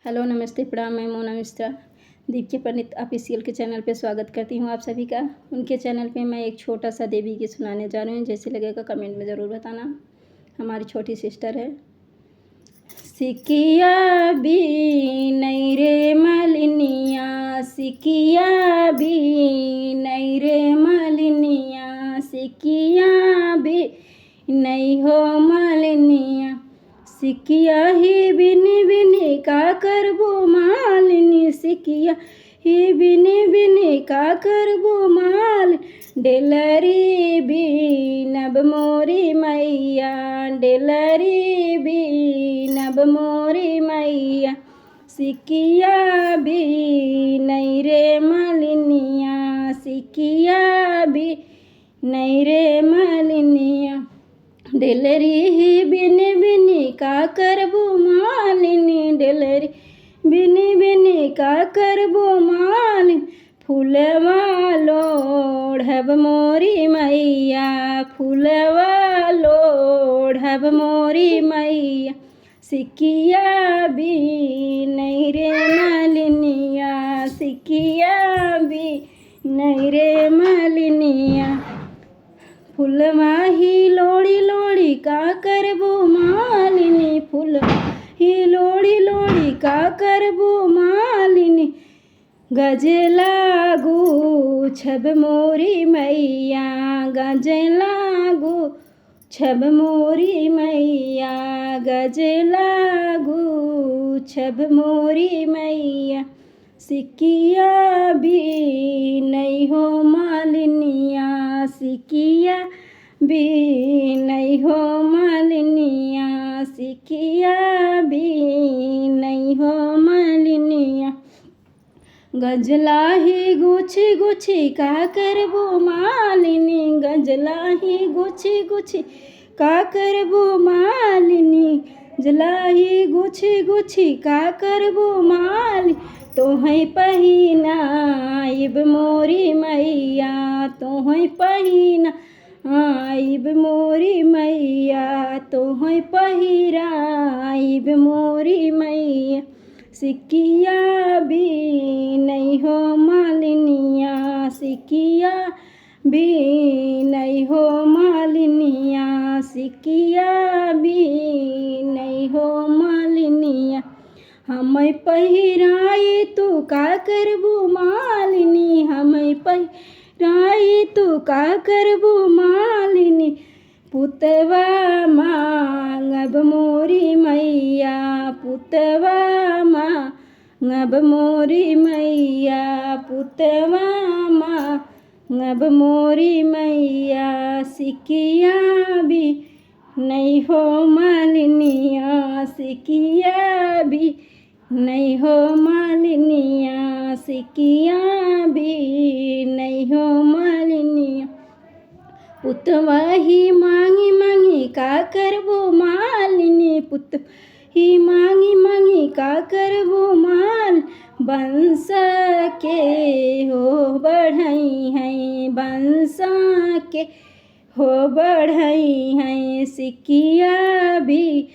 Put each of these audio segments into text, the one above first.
Hello नमस्ते प्रणाम। मैं मोना मिश्रा दीप्ति पंडित ऑफिशियल के चैनल पे स्वागत करती हूँ आप सभी का। उनके चैनल पे मैं एक छोटा सा देवी गीत सुनाने जा रही हूँ। जैसे लगेगा कमेंट में ज़रूर बताना। हमारी छोटी सिस्टर है। सिकिया भी नहीं रे मलिनिया, सिकिया भी नहीं रे मलिनिया, सिकिया भी नहीं हो मलिनिया, सिकिया ही बिनी बिनी का करबो मालिनी, सिकिया ही बिनी बिनी का करबो माल, डेलरी भी नब मोरी मैया, डेलरी भी नब मोरी मैया, सिकिया भी नहीं रे मलिनिया, सिकिया भी नहीं रे मलिनिया, डेलरी ही बिनी बिनी का करबो मालिनी, डेलरी बिनी बिनी का करबो मालिनी, फूलवा लोढ़ब मोरी मैया, फूलवा लोढ़ब मोरी मैया, सिकिया भी नहीं रे मलिनिया, सिकिया भी नहीं रे मलिनिया, फूलवा ही लोड़ी लोड़ी का करबो मालिनी, फूल ही लोड़ी लोड़ी का करबो मालिनी, गजला गुछब मोरी मैया, गजला गुछब मोरी मैया, गजला गुछब मोरी मैया, सिकिया भी नहीं हो मालिनिया, सिकिया भी नहीं हो मालिनिया, सिकिया भी नहीं हो मालिनिया, गजला ही गुछी गुछी का करबो मालिनी, गजला ही गुछी गुछी का करबो मालिनी, गजला ही गुछी गुछी का करबो मालिनी, तोहै पहिनाइब मोरी मैया, तोहै पहिनाइब मोरी मैया, तोहै पहिराइब मोरी मैया, सिकिया भी नहीं हो मालिनिया, सिकिया भी नहीं हो मालिनिया, सिकिया भी नहीं हो मालिनिया, हमें पहिराई तू का करबो मालिनी, हमें पहिराई तू का करबो मालिनी, पुतवा मांगब मोरी मैया, पुतवा मांगब मोरी मैया, पुतवा मांगब मोरी मैया, सिकिया भी नहीं हो मालिनिया, सिकिया भी नहीं हो मालिनिया, सिकिया भी नहीं हो मालिनिया, पुतवा ही मांगी मांगी का करबो मालिनी, पुत ही मांगी मांगी का करबो माल, बंस के हो बढ़ई हैं, बंस के हो बढ़ई हैं, सिकिया भी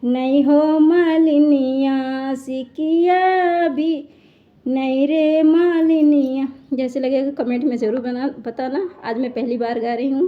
नहीं हो मालिनिया, सिकिया भी नहीं रे मालिनिया। जैसे लगेगा कमेंट में ज़रूर बताना। आज मैं पहली बार गा रही हूँ।